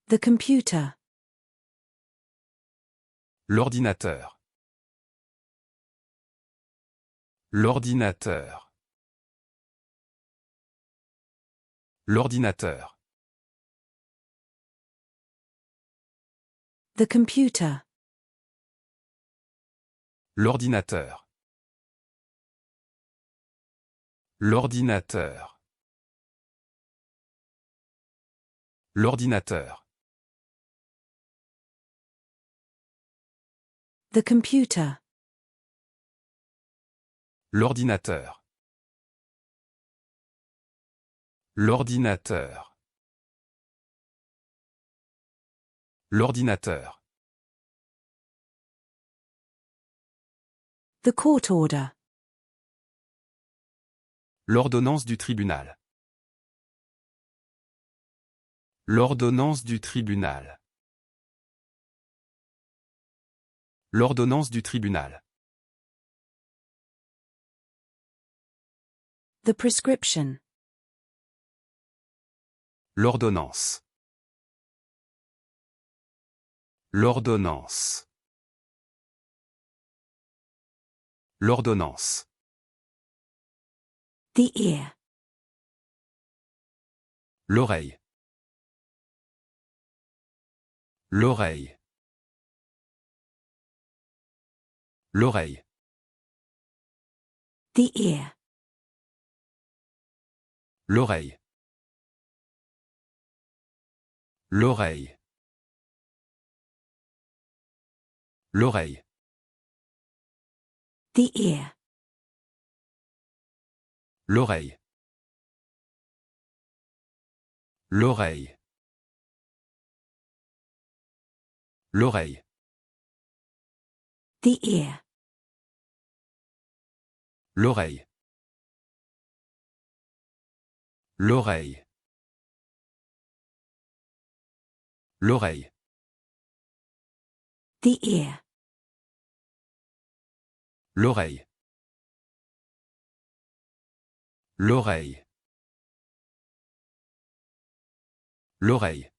The computer. L'ordinateur. L'ordinateur. L'ordinateur. The computer. L'ordinateur. L'ordinateur. L'ordinateur. The computer. L'ordinateur. L'ordinateur. L'ordinateur. The court order. L'ordonnance du tribunal. L'ordonnance du tribunal. L'ordonnance du tribunal. The prescription. L'ordonnance. L'ordonnance. L'ordonnance. The ear. L'oreille. L'oreille. L'oreille. The ear. L'oreille. L'oreille. L'oreille. The ear. L'oreille. L'oreille. L'oreille. The ear. L'oreille. L'oreille. L'oreille. The ear. L'oreille. L'oreille. L'oreille.